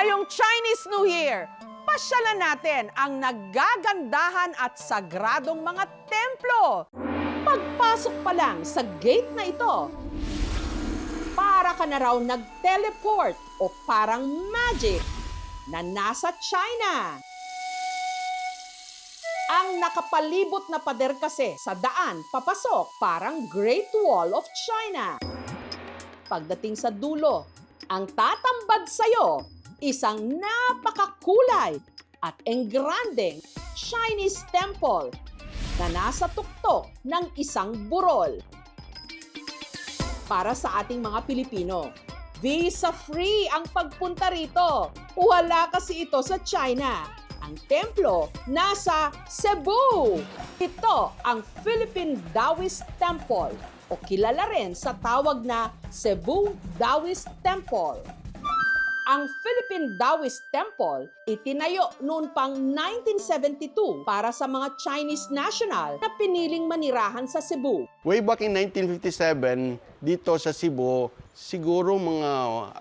Ngayong Chinese New Year, pasyalan natin ang nagagandahan at sagradong mga templo. Pagpasok pa lang sa gate na ito, para ka na raw nag-teleport o parang magic na nasa China. Ang nakapalibot na pader kasi sa daan papasok parang Great Wall of China. Pagdating sa dulo, ang tatambad sa'yo, isang napakakulay at engrandeng Chinese temple na nasa tuktok ng isang burol. Para sa ating mga Pilipino, visa-free ang pagpunta rito. Wala kasi ito sa China. Ang templo nasa Cebu. Ito ang Philippine Taoist Temple o kilala rin sa tawag na Cebu Taoist Temple. Ang Philippine Taoist Temple itinayo noon pang 1972 para sa mga Chinese national na piniling manirahan sa Cebu. Way back in 1957, dito sa Cebu, siguro mga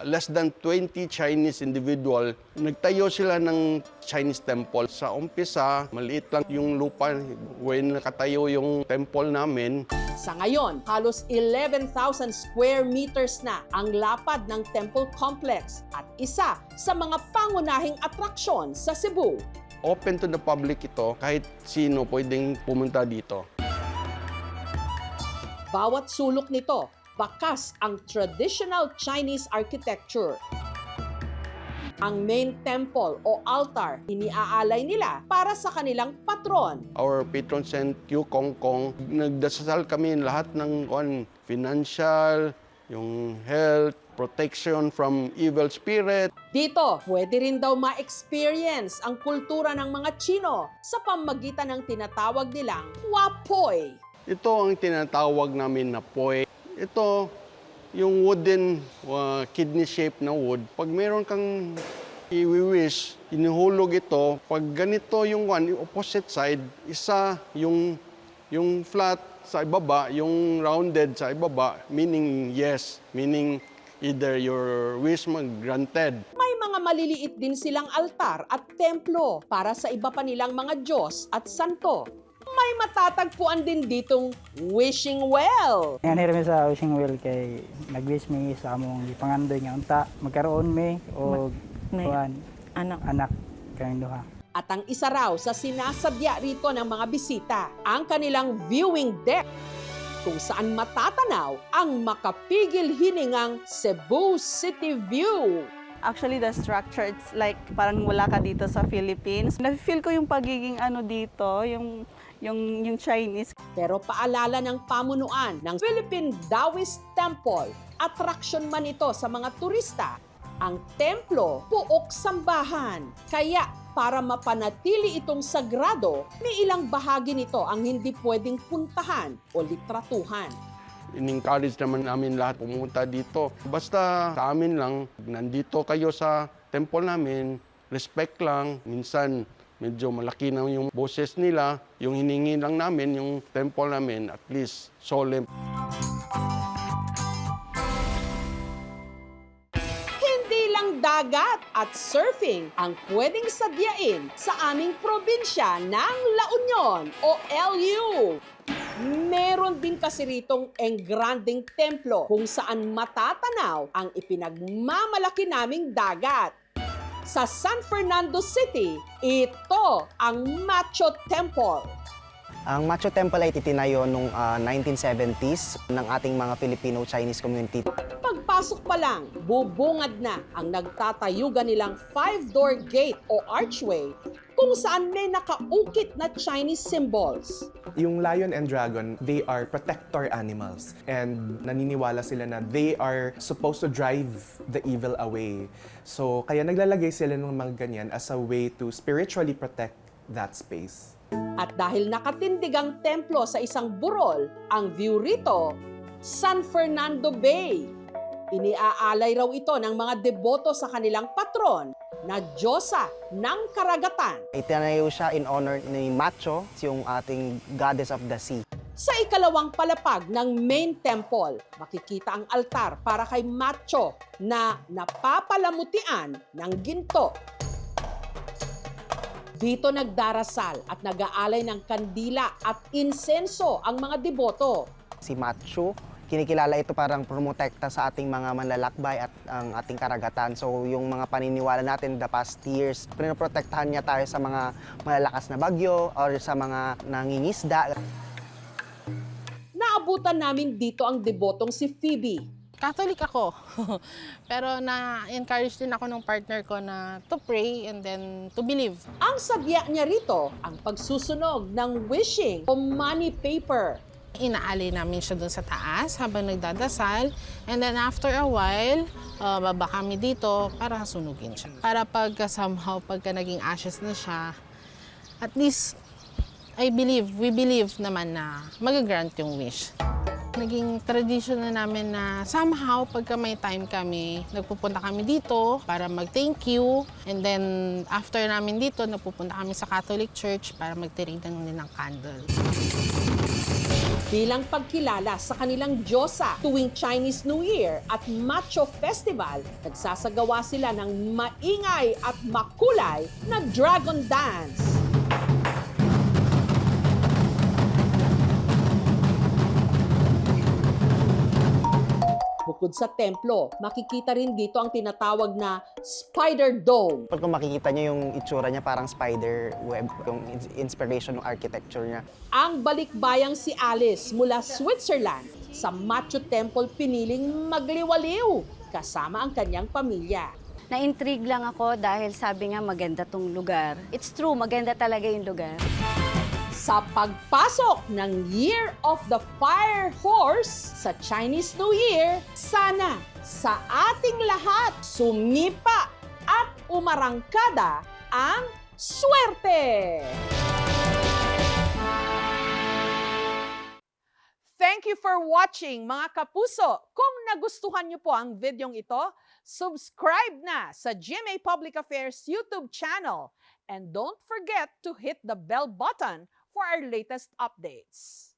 less than 20 Chinese individual, nagtayo sila ng Chinese temple. Sa umpisa, maliit lang yung lupa when nakatayo yung temple namin. Sa ngayon, halos 11,000 square meters na ang lapad ng temple complex at isa sa mga pangunahing atraksyon sa Cebu. Open to the public ito, kahit sino pwedeng pumunta dito. Bawat sulok nito, bakas ang traditional Chinese architecture. Ang main temple o altar, iniaalay nila para sa kanilang patron. Our patron saint, Q Kong Kong, nagdasal kami lahat ng financial, yung health, protection from evil spirit. Dito, pwede rin daw ma-experience ang kultura ng mga Chino sa pamamagitan ng tinatawag nilang Wapoy. Ito ang tinatawag namin na poy. Ito, yung wooden kidney shape na wood. Pag meron kang i-wish, inuhulog ito. Pag ganito yung opposite side, isa yung flat sa ibaba, yung rounded sa ibaba, meaning yes, meaning either your wish granted. May mga maliliit din silang altar at templo para sa iba pa nilang mga Diyos at santo. May matatagpuan din ditong wishing well. Yan hirami sa wishing well kay nag-wish mi sa among gipangandoy nga unta magkaroon mi o anak kayong duha. At ang isa raw sa sinasadya rito ng mga bisita, ang kanilang viewing deck kung saan matatanaw ang makapigil hiningang Cebu City view. Actually, the structure, it's like parang wala ka dito sa Philippines. Na-feel ko yung pagiging dito, yung Chinese. Pero paalala ng pamunuan ng Philippine Taoist Temple, attraction man ito sa mga turista, ang templo puok sambahan. Kaya para mapanatili itong sagrado, may ilang bahagi nito ang hindi pwedeng puntahan o litratuhan. In-encourage naman namin lahat pumunta dito. Basta sa amin lang, nandito kayo sa temple namin, respect lang. Minsan, medyo malaki na yung boses nila. Yung hiningi lang namin, yung temple namin, at least solemn. Hindi lang dagat at surfing ang pwedeng sadyain sa aming probinsya ng La Union o LU. Meron din kasi ritong engrandeng templo kung saan matatanaw ang ipinagmamalaki naming dagat. Sa San Fernando City, ito ang Macho Temple. Ang Macho Temple ay itinayo noong 1970s ng ating mga Filipino-Chinese community. Pagpasok pa lang, bubungad na ang nagtatayugan nilang 5-door gate o archway kung saan may nakaukit na Chinese symbols. Yung lion and dragon, they are protector animals. And naniniwala sila na they are supposed to drive the evil away. So, kaya naglalagay sila ng mga ganyan as a way to spiritually protect that space. At dahil nakatindig ang templo sa isang burol, ang view rito, San Fernando Bay. Iniaalay raw ito ng mga deboto sa kanilang patron na Diyosa ng Karagatan. Itinayo siya in honor ni Macho, yung ating goddess of the sea. Sa ikalawang palapag ng main temple, makikita ang altar para kay Macho na napapalamutian ng ginto. Dito nagdarasal at nag-aalay ng kandila at insenso ang mga deboto. Si Machu, kinikilala ito parang promotekta sa ating mga manlalakbay at ang ating karagatan. So yung mga paniniwala natin the past years, pinoprotektahan niya tayo sa mga malalakas na bagyo or sa mga nangingisda. Naabutan namin dito ang debotong si Phoebe. Catholic ako. Pero na-encourage din ako ng partner ko na to pray and then to believe. Ang sadya niya rito, ang pagsusunog ng wishing o money paper. Inaali namin siya doon sa taas habang nagdadasal. And then after a while, baba kami dito para sunugin siya. Para pagka somehow, pagka naging ashes na siya, at least, we believe naman na mag-grant yung wish. Naging tradition na namin na somehow, pagka may time kami, nagpupunta kami dito para mag-thank you. And then, after namin dito, nagpupunta kami sa Catholic Church para magtirig ng candle. Bilang pagkilala sa kanilang Diyosa tuwing Chinese New Year at Macho Festival, nagsasagawa sila ng maingay at makulay na dragon dance. Bukod sa templo, makikita rin dito ang tinatawag na Spider Dome. Kung makikita niyo yung itsura niya parang spider web, yung inspiration ng architecture niya. Ang balikbayang si Alice mula Switzerland sa Machu Temple piniling magliwaliw kasama ang kanyang pamilya. Na-intrigue lang ako dahil sabi nga maganda tong lugar. It's true, maganda talaga yung lugar. Sa pagpasok ng Year of the Fire Horse sa Chinese New Year, sana sa ating lahat sumipa at umarangkada ang swerte! Thank you for watching, mga kapuso. Kung nagustuhan niyo po ang videong ito, subscribe na sa GMA Public Affairs YouTube channel. And don't forget to hit the bell button for our latest updates.